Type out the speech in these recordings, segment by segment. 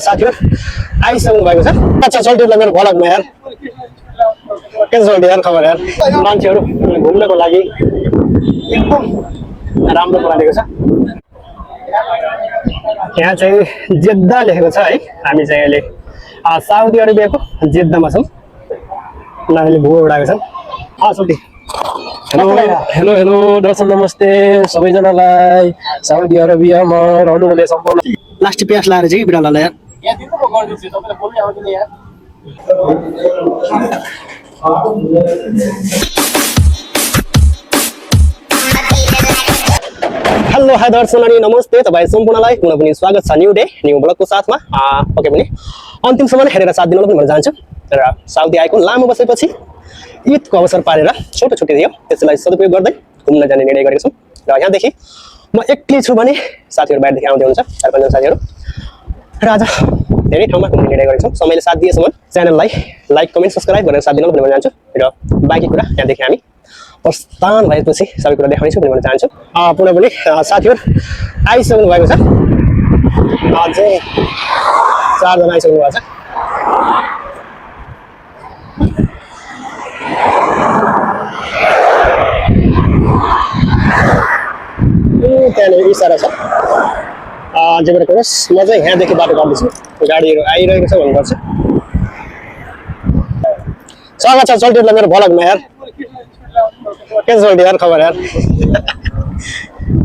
साथीहरु आइसक्नु भएको छ। अच्छा चल्टिला मेरो भ्लगमा यार के छ यार खबर यार मान्छेहरु घुम्नको लागि एकदम राम्रो बनाएको छ। यहाँ चाहिँ जेद्दा लेखेको छ है। हामी चाहिँ अहिले साउदी अरेबियाको जेद्दामा छौं। उनीहरूले भुवा उडाएको छन्। चल्टी हेलो हेलो दर्शक नमस्ते सबैजनालाई। साउदी अरेबियामा रहनुहुने सम्पूर्ण लास्ट प्यास लाएर चाहिँ बिरालोलाई यार यहाँ दिनु म गर्दिन्छु तपाईलाई बोल्नै आउँदैन यार। हेलो हाई दर्शक नमस्ते तपाईँ सम्पूर्णलाई पुनः पनि स्वागत छ न्यू डे न्यू ब्लगको साथमा। ओके पनि अन्तिमसम्म हेरेर साथ दिनु पनि भन्न चाहन्छु। र साउदी आएको लामो बसेपछि ईदको अवसर पारेर छोटो छुट्टी दियो, त्यसलाई सदुपयोग गर्दै घुम्न जाने निर्णय गरेको छु। र यहाँदेखि म एक्लै छु भने साथीहरु बाहिरदेखि आउँदै हुनुहुन्छ, 4-5 जना साथीहरु। र आज धेरै ठाउँमा घुम्ने निर्णय गरेको छौँ। समयले साथ दिएसम्म च्यानललाई लाइक कमेन्ट सब्स्क्राइब गरेर साथ दिनु पनि भन्न चाहन्छु। र बाँकी कुरा यहाँदेखि हामी प्रस्थान भएपछि सबै कुरा देखाउनेछु पनि भन्न चाहन्छु। पुनः पनि साथीहरु आइसक्नु भएको छ। अझै 4 जना आइसक्नु भएको छ। त्यहाँनिर इसारा छ। जे पनि होस् म चाहिँ यहाँदेखि बाटो काट्दैछु। गाडीहरू आइरहेको छ भन्नुपर्छ। स्वागत छ चल्टिला मेरो भ्लगमा यार के छ चल्टी यार खबर यार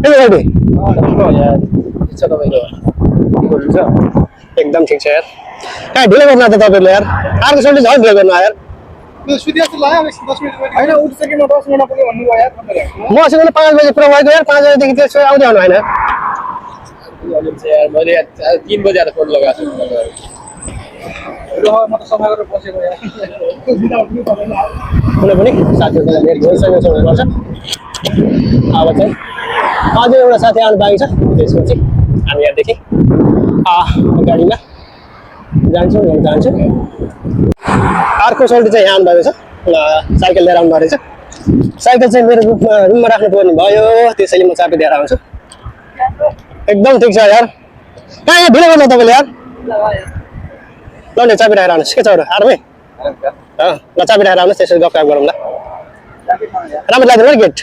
के छ चल्टी एकदम ठिक छ यार। कहाँ ढिलो गर्नु त तपाईँहरूले यार? अर्को चल्टी झन् ढिलो गर्नु यार। मसित 5 बजे पुरा भएको यार। 5 बजेदेखि त्यसो आउँदै आउनु होइन मैले 3 बजे आएर फोन लगाएको छु। म त सफा गरेर बसेको यार। कुनै पनि साथीहरुलाई भेट भइसकेको छ भन्नुपर्छ। अब चाहिँ अझै एउटा साथी आउनु बाँकी छ। त्यसपछि हामी यहाँदेखि गाडीमा जान्छौँ भन्न चाहन्छु। अर्को चल्टी चाहिँ यहाँ आउनुभएको छ। साइकल लिएर आउनु भएको रहेछ। साइकल चाहिँ मेरो रुममा राख्नु पर्ने भयो, त्यसैले म चाबी दिएर आउँछु। एकदम ठिक छ यार। कहाँ यहाँ ढिलो गर्नु तपाईँले यार? ल नि चाबी राखेर आउनुहोस्। के छ अरू आरामै? ल चाबी राखेर आउनुहोस्, त्यसरी गफ गरौँ ल। राम्रो लाग्दैन गेट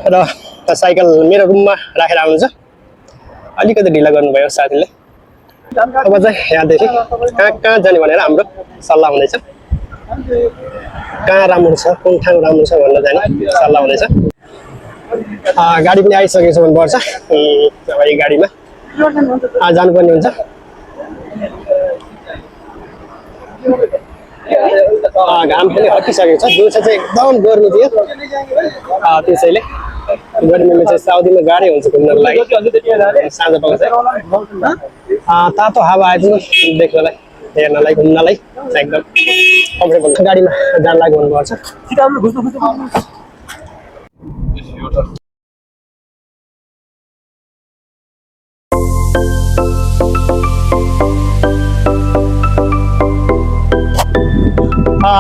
र साइकल मेरो रुममा राखेर आउनुहुन्छ। अलिकति ढिला गर्नुभयो साथीले। अब चाहिँ यहाँदेखि कहाँ जाने भनेर हाम्रो सल्लाह हुँदैछ। कहाँ राम्रो छ, कुन ठाउँ राम्रो छ भनेर जाने सल्लाह हुँदैछ। गाडी पनि आइसकेको छ भन्नुपर्छ। अब यो गाडीमा जानुपर्ने हुन्छ। घाम पनि हटिसकेको छ। दिउँसो चाहिँ एकदम गर्मी थियो, त्यसैले गर्मीमा चाहिँ साउदीमा गाडी हुन्छ घुम्नको लागि। साँझ पख चाहिँ तातो हावा आए पनि देख्नलाई हेर्नलाई घुम्नलाई एकदम कम्फर्टेबल गाडीमा जान लागि भन्नुपर्छ।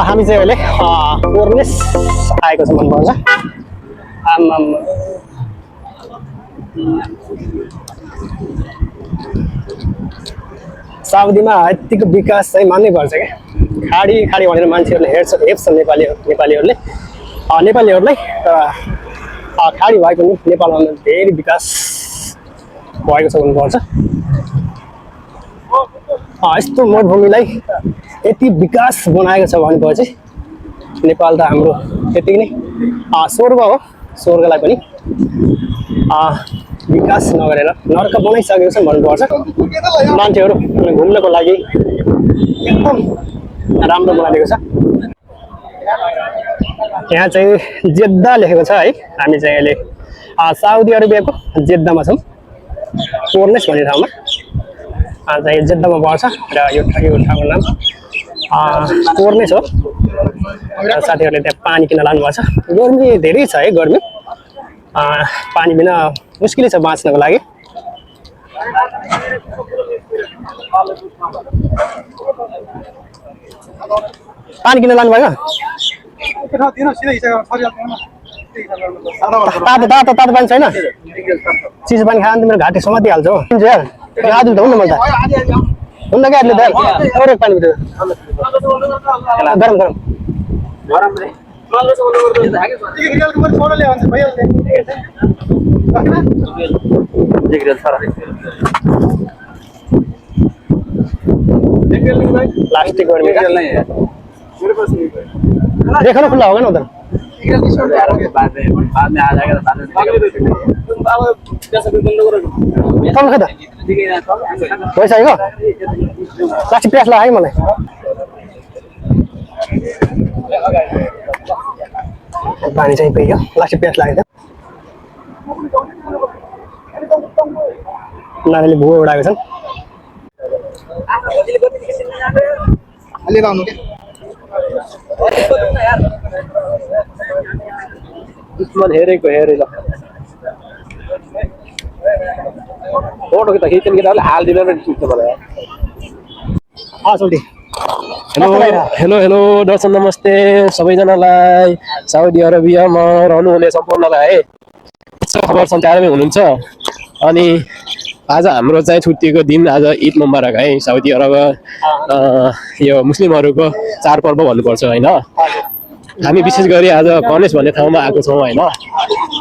हामी चाहिँ अहिले कोर्नेस आएको छ भन्नुपर्छ। साउदीमा यतिको विकास चाहिँ मान्नै पर्छ क्या। खाडी खाडी भनेर मान्छेहरूले हेप्छन् नेपालीहरूलाई। तर खाडी भए पनि नेपालमा धेरै विकास भएको छ भन्नुपर्छ। यस्तो मरुभूमिलाई यति विकास बनाएको छ भनेपछि नेपाल त हाम्रो त्यति नै स्वर्ग हो। स्वर्गलाई पनि विकास नगरेर नरक बनाइसकेको छ भन्नुपर्छ। मान्छेहरू घुम्नको लागि एकदम राम्रो बनाइदिएको छ। यहाँ चाहिँ जेद्दा लेखेको छ है। हामी चाहिँ अहिले साउदी अरेबियाको जेद्दामा छौँ। कोर्नेस भन्ने ठाउँमा चाहिँ जेद्दामा पर्छ। र यो ठाउँको नाम कोर्नेस हो। साथीहरूले त्यहाँ पानी किन्न लानुभएको छ। गर्मी धेरै छ है। गर्मी पानी बिना मुस्किलै छ बाँच्नको लागि। पानी किन्न लानुभयो? तातो तातो तातो पानी छैन? चिसो पानी खायो भने त मेरो घाँटी समातिहाल्छ हो। आज त हुन्न मलाई हुन्न क्या अहिले त एउटा पानी भित्र गरम गरम प्लास्टिक देखो ना खुला होगा ना उधर बाद में आ जाएगा बाद में कम खाता पैसा आएको प्लास्टिक प्यास लाग्यो मलाई पानी चाहिँ पेयो प्लास्टिक प्यास लाग्यो नानीले भुवा उडाएको छन् अलि लाउनु के दुश्मन हेरेको हेरे ल फोटो त खिच्ने केटाहरूले हालिदिनु नि चुक्छ मलाई सोल्टी हेलो हेलो दर्शक नमस्ते सबैजनालाई साउदी अरबियामा रहनुहुने सम्पूर्णलाई खबर सञ्चारमै हुनुहुन्छ अनि आज हाम्रो चाहिँ छुट्टीको दिन आज ईद मुबारक है साउदी अरब यो मुस्लिमहरूको चाडपर्व भन्नुपर्छ होइन हामी विशेष गरी आज गणेश भन्ने ठाउँमा आएको छौँ होइन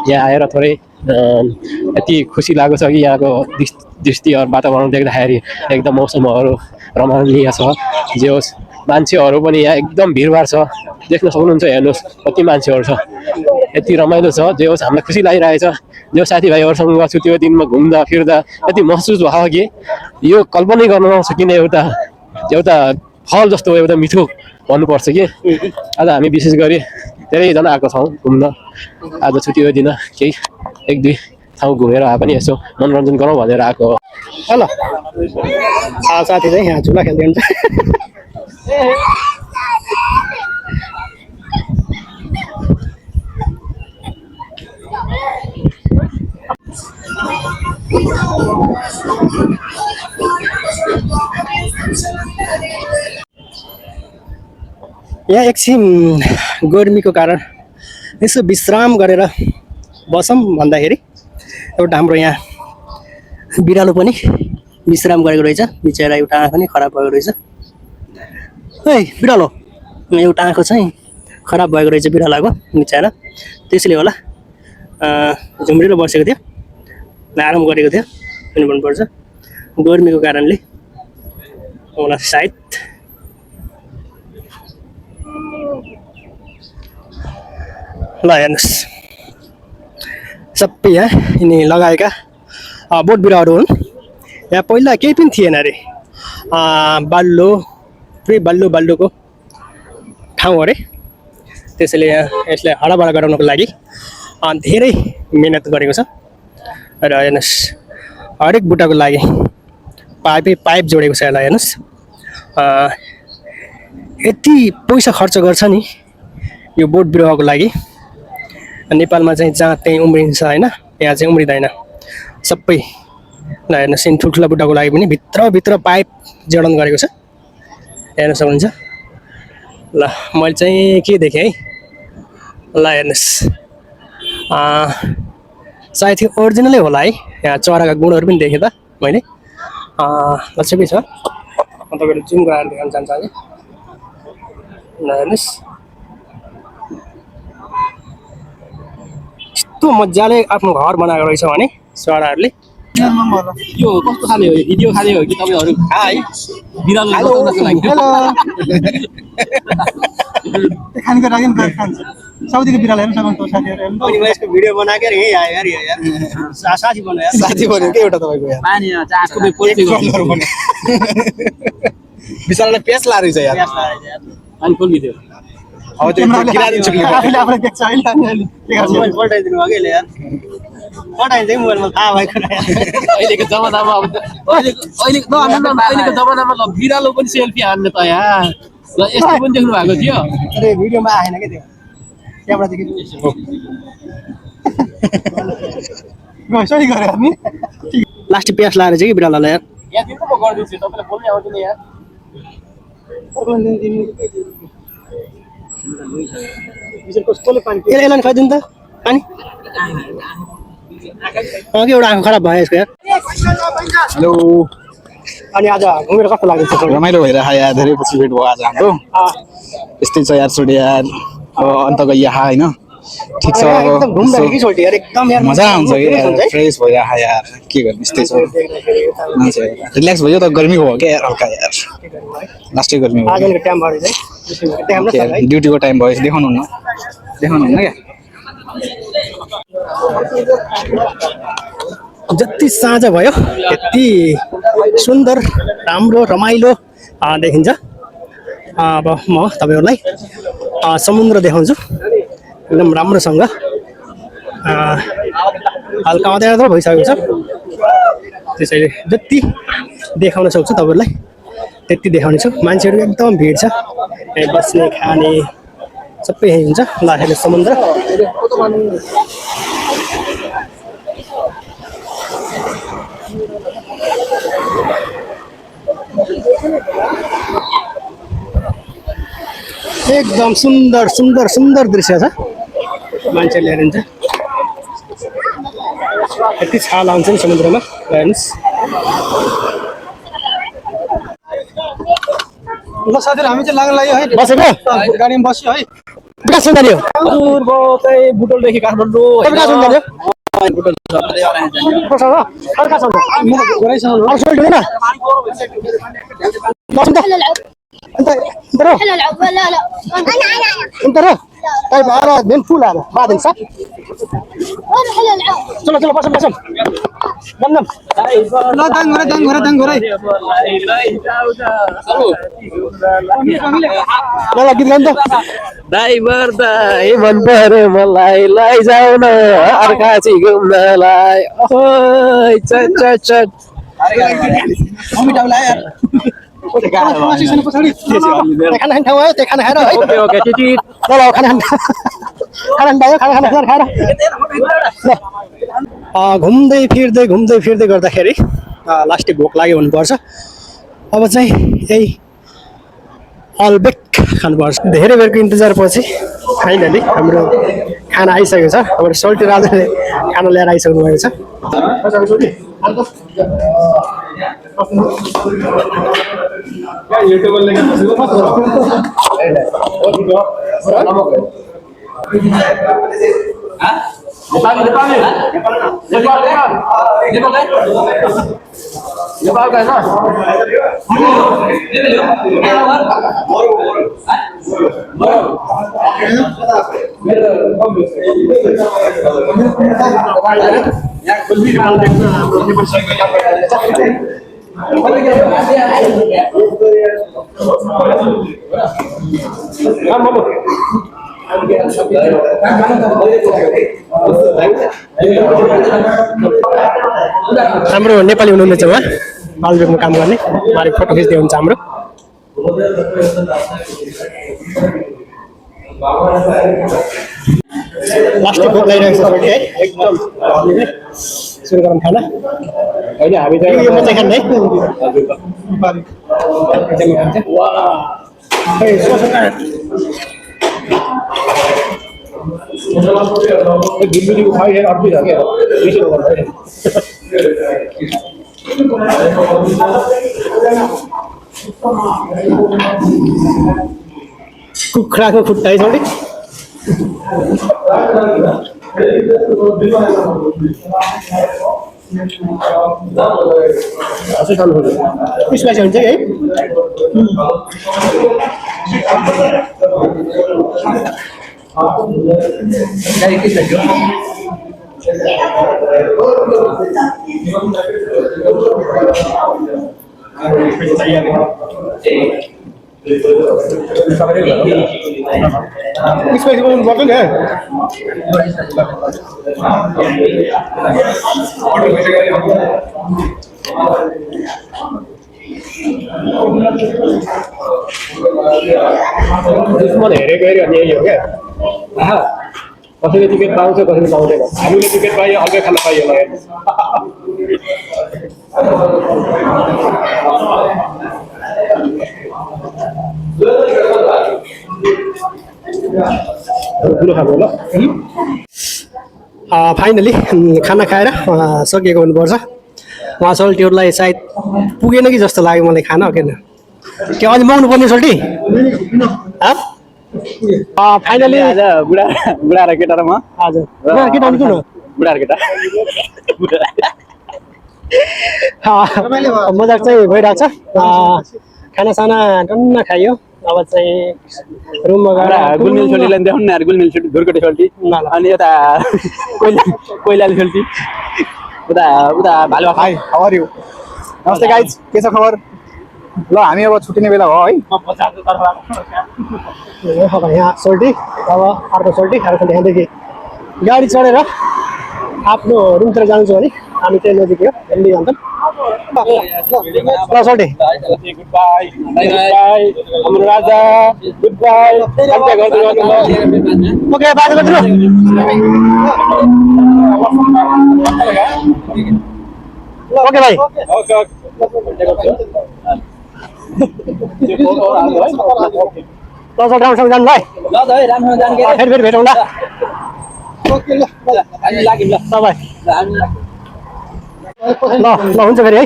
यहाँ आएर थोरै यति खुसी लागेको छ कि यहाँको दृष्टि वातावरण देख्दाखेरि एकदम मौसमहरू रमणीय छ जे होस् मान्छेहरू पनि यहाँ एकदम भिडभाड छ देख्न सक्नुहुन्छ हेर्नुहोस् कति मान्छेहरू छ यति रमाइलो छ जे होस् हामीलाई खुसी लागिरहेछ जो साथीभाइहरूसँग छुट्टीको दिनमा घुम्दा फिर्दा यति महसुस भयो कि यो कल्पनै गर्न नसकिने एउटा फल जस्तो एउटा मिठो भन्नुपर्छ कि आज हामी विशेष गरी धेरैजना आएको छौँ घुम्न आज छुट्टीको दिन केही एक दुई ठाउँ घुमेर आए पनि यसो मनोरञ्जन गरौँ भनेर आएको हो ल साथी चाहिँ यहाँ झुला खेल्दै हुन्छ यहाँ एकछिन गर्मीको कारण यसो विश्राम गरेर बसौँ भन्दाखेरि एउटा हाम्रो यहाँ बिरालो पनि विश्राम गरेको रहेछ बिचरा एउटा आँखा पनि खराब भएको रहेछ है बिरालो एउटा आँखा चाहिँ खराब भएको रहेछ बिरालाको बिचरा त्यसले होला झुम्रिलो बसेको थियो आराम गरेको थियो पनि भन्नुपर्छ गर्मीको कारणले होला सायद ल हेर्नुहोस् सबै यहाँ यिनी लगाएका बोट बिरुवाहरू हुन् यहाँ पहिला केही पनि थिएन अरे बाल्लो पुरै बाल्लोको ठाउँ अरे त्यसैले यहाँ यसलाई हराबरा गराउनको लागि धेरै मिहिनेत गरेको छ र हेर्नुहोस् हरेक बुट्टाको लागि पाइप जोडेको छ यसलाई हेर्नुहोस् यति पैसा खर्च गर्छ नि यो बोट बिरुवाको लागि नेपालमा चाहिँ जहाँ त्यहीँ उम्रिन्छ होइन यहाँ चाहिँ उम्रिँदैन सबै ल हेर्नुहोस् ठुल्ठुला बुट्टाको लागि पनि भित्र पाइप जडान गरेको छ हेर्न सक्नुहुन्छ ल मैले चाहिँ के देखेँ है ल हेर्नुहोस् सायद यो ओरिजिनलै होला है यहाँ चराका गुणहरू पनि देखेँ त मैले लक्षकै छ म तपाईँले जुम गराएर देखाउन चाहन्छु अहिले ल हेर्नुहोस् यस्तो मजाले आफ्नो घर बनाएको रहेछ भने चराहरूले यो कस्तो खाले हो भिडियो खाले हो कि तपाईँहरू बिरालो खानेको लागि साउदीको बिरालो हेर्नु सक्नुहुन्छ साथीहरू अनि यसको भिडियो बनाएको यही आयो यार यो यार साथी बनायो साथी बन्यो के एउटा तपाईँको यहाँ पानी चासको विशाललाई प्यास लाएर छ यार पानी खोलिदियो अब त्यो आफूले आफूलाई देख्छ अहिले मोबाइल पल्टाइदिनु भयो कि यार पठाइदिन्छ कि मोबाइलमा थाहा भएको कुरा अहिलेको जमानामा अब अहिलेको जमानामा ल बिरालो पनि सेल्फी हान्ने त यहाँ ल यस्तो पनि देख्नु भएको थियो अरे भिडियोमा आएन क्या त्यो त्यहाँबाट सही गऱ्यो हामी प्लास्टिक प्यास लाएर चाहिँ कि बिरालोलाई यार यहाँ दिनु म गरिदिन्छु तपाईँलाई बोल्नै आउँदैन यहाँ कसले पानी यसलाई खुवाइदिनु त पानी एउटा आँखा खराब भयो यसको यार हेलो अनि आज घुमेर कस्तो लाग्दैछ रमाइलो भइरहेको यार धेरै पछि भेट भयो आज हाम्रो यस्तै छ यार छोडी यार अब अन्त गइया होइन ठिक छ एकदम घुम्दाखेरि कि छोटी यार एकदम यार मजा आउँछ कि यार फ्रेस भइरहेको यार के गर्ने यस्तै छ मान्छे रिल्याक्स भयो त गर्मी भयो क्या यार हल्का यार लास्टै गर्मी भयो आजको टाइम भयो चाहिँ ड्युटीको टाइम भयो देखाउनुहुन्न क्या जति साँझ भयो त्यति सुन्दर राम्रो रमाइलो देखिन्छ अब म तपाईँहरूलाई समुद्र देखाउँछु एकदम राम्रोसँग हल्का अँध्यारो भइसकेको छ त्यसैले जति देखाउन सक्छु तपाईँहरूलाई त्यति देखाउने छु मान्छेहरू एकदम भिड छ यहाँ बस्ने खाने सबै यहीँ हुन्छ ल हेर्नु समुद्र एकदम सुन्दर सुन्दर सुन्दर दृश्य छ मान्छेले हेरिन्छ यति छाल आउँछ नि समुद्रमा हेर्नुहोस् ल साथीहरू हामी चाहिँ लाग्न लाग्यो है बसेको गाडीमा बस्यो है कहाँ सुन जाने हो हजुर म चाहिँ बुटोलदेखि काठमाडौँ तपाईँ कहाँ सुन जाने हो هلا العب لا لا انت راه طيب انا بين فول انا بعد صح وين هلا العب चलो चलो बसम बसम नम नम ल दाङ घोरै ल गीत गाउँ त ड्राइभर दाइ मन पर्यो मलाई लैजाऊ न अर्का चाहिँ घुम्नलाई ओइ चट चट चट पछाडि खाना खाने ठाउँ आयो त्यही खाना खाएर है ओके ओके टिटी ल ल खाना खाएर ल घुम्दै फिर्दै गर्दाखेरि लास्टै भोक लाग्यो भन्नुपर्छ अब चाहिँ यही अलबेक खानुपर्छ धेरै बेरको इन्तजार पछि फाइनली हाम्रो खाना आइसकेको छ हाम्रो सोल्टी राजाले खाना ल्याएर आइसक्नु भएको छ हाम्रो नेपाली हुनुहुन्छ उहाँ अलबेकमा काम गर्ने उहाँले फोटो खिच्दै हुन्छ हाम्रो लास्टै भोक लागिरहेको छ है एकदम सुरु गरौँ खाना होइन हामी चाहिँ यो मात्रै खाने कुखुराको खुट्टा है छोडी स्पाइसी हुन्छ है स्पाइसी बनाउनु पर्छ नि दुश्मन हेरेको हेऱ्यो भने यही हो क्या कसैले टिकट पाउँछ कसैले पाउँदैन हामीले टिकट पाइयो अर्कै खाना पाइयो फाइनली खाना खाएर सकिएको हुनुपर्छ उहाँ सोल्टीहरूलाई सायद पुगेन कि जस्तो लाग्यो मलाई खाना हो किन के अझै मगाउनु पर्ने सोल्टी फाइनली आज बुढा बुढा र केटा र म हजुर के ठाउँ किन बुढा र केटा मजाक चाहिँ भइरहेको छ खानासाना टन्न खाइयो अब चाहिँ रुममा गएर गुलमिल सोल्टीलाई देखाउनु न यार गुलमिल सोल्टी धुर्कोटे सोल्टी अनि यता कोइलाले सोल्टी उता उता भालु हाई हाउ आर यु नमस्ते गाइज के छ खबर ल हामी अब छुट्टिने बेला हो है यहाँ सोल्टी अब अर्को सोल्टी यहाँदेखि गाडी चढेर आफ्नो रुमतिर जान्छु भने हामी चाहिँ नजिकै हो हेल्दी जान्छौँ ल सोल्टी गुड बाई हाम्रो राजा गुड बाई ओके बाजे गर्छु ओके भाइ राम्रोसँग जानु भाइ फेरि भेटौँ ल ल हुन्छ फेरि है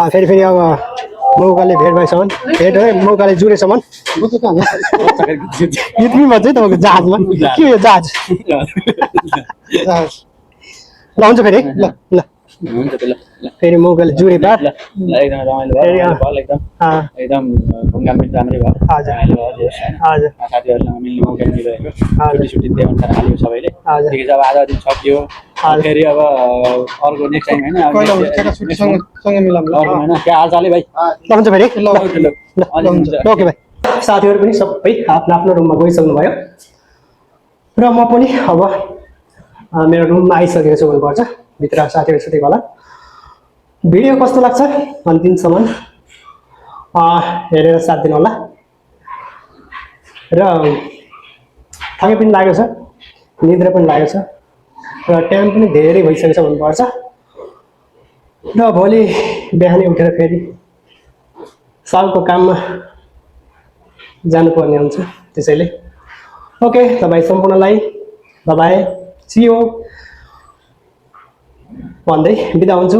फेरि अब मौकाले भेट भएसम्म भेट है मौकाले जुरेसम्म यति भन्छ है तपाईँको जहाजमा के हो यो जहाज ल हुन्छ फेरि ल ल फेरि मौकाले जुरे पार एकदम रमाइलो भयो एकदम घुमघाम राम्रै भयो हजुर साथीहरूसँग मिल्ने मौका मिलिरहेको छुट्टी त्यही अनुसार हाल्यो सबैले हजुर। ठिकै छ अब आधा दिन सक्यो फेरि अब अर्को नेक्स्ट टाइम होइन होइन क्या हालचाल है भाइ ल हुन्छ फेरि ल ओके भाइ साथीहरू पनि सबै आफ्नो आफ्नो रुममा गइसक्नु भयो र म पनि अब मेरो रुममा आइसकेको छु भन्नुपर्छ भित्र साथीहरू सुतेको होला भिडियो कस्तो लाग्छ अन्तिमसम्म हेरेर साथ दिनु होला र थकै पनि लागेको छ निद्रा पनि लागेको छ र टाइम पनि धेरै भइसकेको छ भन्नुपर्छ र भोलि बिहानै उठेर फेरि सालको काममा जानुपर्ने हुन्छ त्यसैले ओके तपाईँ सम्पूर्णलाई बाई सी यू भन्दै बिदा हुन्छु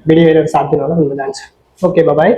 भिडियो हेरेर साथ दिनु होला भन्न चाहन्छु ओके बाई